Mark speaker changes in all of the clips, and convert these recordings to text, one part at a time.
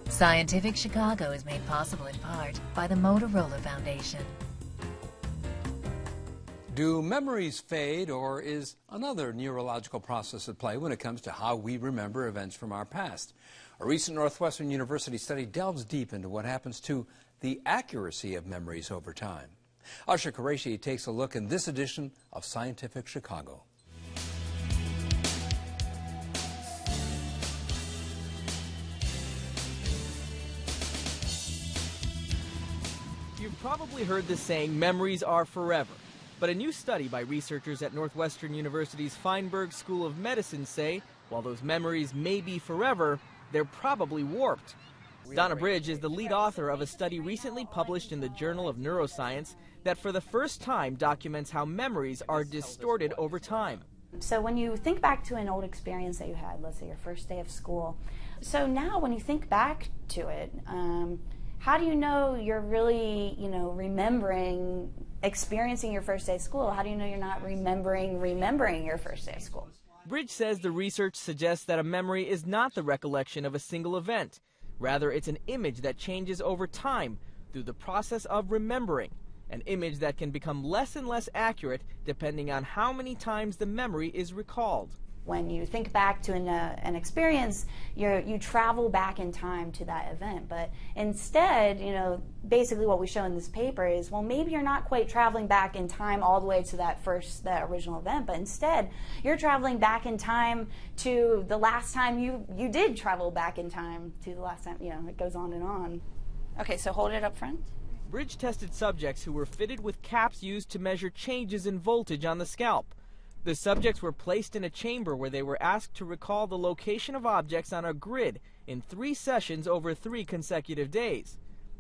Speaker 1: Scientific Chicago is made possible in part by the Motorola Foundation.
Speaker 2: Do memories fade, or is another neurological process at play when it comes to how we remember events from our past? A recent Northwestern University study delves deep into what happens to the accuracy of memories over time. Usher Qureshi takes a look in this edition of Scientific Chicago.
Speaker 3: You've probably heard the saying, memories are forever. But a new study by researchers at Northwestern University's Feinberg School of Medicine say, while those memories may be forever, they're probably warped. Donna Bridge is the lead author of a study recently published in the Journal of Neuroscience that for the first time documents how memories are distorted over time.
Speaker 4: So when you think back to an old experience that you had, let's say your first day of school, so now when you think back to it, how do you know you're really, remembering experiencing your first day of school? How do you know you're not remembering your first day of school?
Speaker 3: Bridge says the research suggests that a memory is not the recollection of a single event. Rather, it's an image that changes over time through the process of remembering, an image that can become less and less accurate depending on how many times the memory is recalled.
Speaker 4: When you think back to an experience, you travel back in time to that event. But instead, basically what we show in this paper is, well, maybe you're not quite traveling back in time all the way to that original event, but instead you're traveling back in time to the last time you did travel back in time to the last time, it goes on and on. Okay, so hold it up front.
Speaker 3: Bridge tested subjects who were fitted with caps used to measure changes in voltage on the scalp. The subjects were placed in a chamber where they were asked to recall the location of objects on a grid in 3 sessions over 3 consecutive days.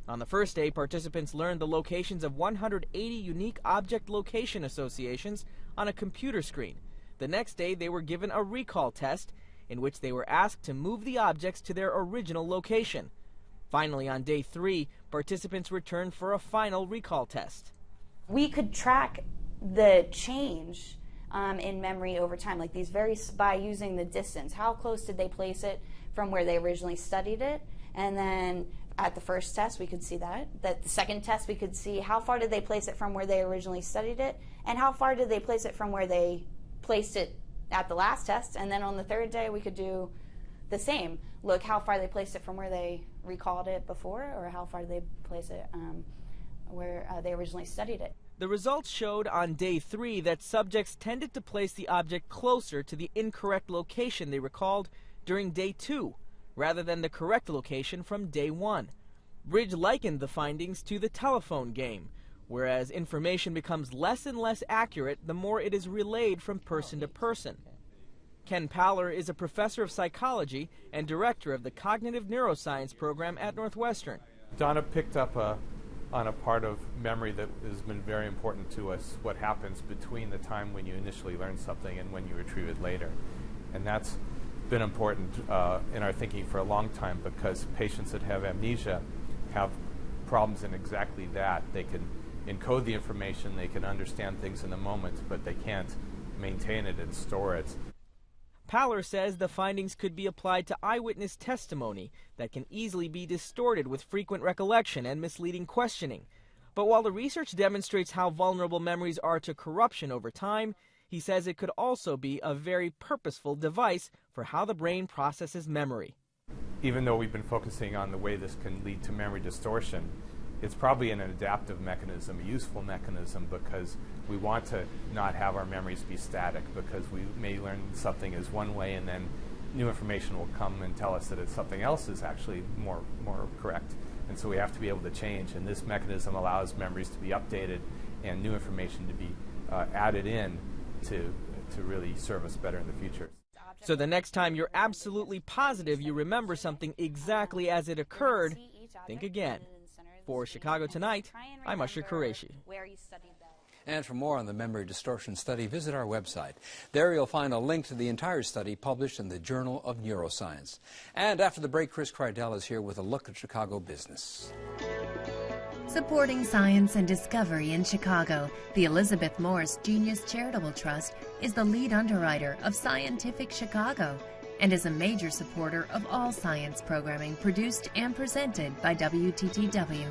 Speaker 3: On the first day, participants learned the locations of 180 unique object location associations on a computer screen. The next day, they were given a recall test in which they were asked to move the objects to their original location. Finally, on day 3, participants returned for a final recall test.
Speaker 4: We could track the change in memory over time, like by using the distance. How close did they place it from where they originally studied it? And then at the first test, we could see that. The second test, we could see how far did they place it from where they originally studied it, and how far did they place it from where they placed it at the last test. And then on the third day, we could do the same. Look how far they placed it from where they recalled it before, or how far did they place it where they originally studied it.
Speaker 3: The results showed on day 3 that subjects tended to place the object closer to the incorrect location they recalled during day 2, rather than the correct location from day 1. Bridge likened the findings to the telephone game, whereas information becomes less and less accurate the more it is relayed from person to person. Ken Paller is a professor of psychology and director of the Cognitive Neuroscience program at Northwestern.
Speaker 5: Donna picked up on a part of memory that has been very important to us, what happens between the time when you initially learn something and when you retrieve it later. And that's been important in our thinking for a long time, because patients that have amnesia have problems in exactly that. They can encode the information, they can understand things in the moment, but they can't maintain it and store it.
Speaker 3: Paller says the findings could be applied to eyewitness testimony that can easily be distorted with frequent recollection and misleading questioning. But while the research demonstrates how vulnerable memories are to corruption over time, he says it could also be a very purposeful device for how the brain processes memory.
Speaker 5: Even though we've been focusing on the way this can lead to memory distortion, it's probably an adaptive mechanism, a useful mechanism, because we want to not have our memories be static, because we may learn something as one way and then new information will come and tell us that it's something else is actually more correct. And so we have to be able to change, and this mechanism allows memories to be updated and new information to be added in to really serve us better in the future.
Speaker 3: So the next time you're absolutely positive you remember something exactly as it occurred, think again. For Chicago Tonight, I'm Usher Qureshi.
Speaker 2: And for more on the memory distortion study, visit our website. There you'll find a link to the entire study published in the Journal of Neuroscience. And after the break, Chris Kreidel is here with a look at Chicago business.
Speaker 1: Supporting science and discovery in Chicago, the Elizabeth Morris Genius Charitable Trust is the lead underwriter of Scientific Chicago. and is a major supporter of all science programming produced and presented by WTTW.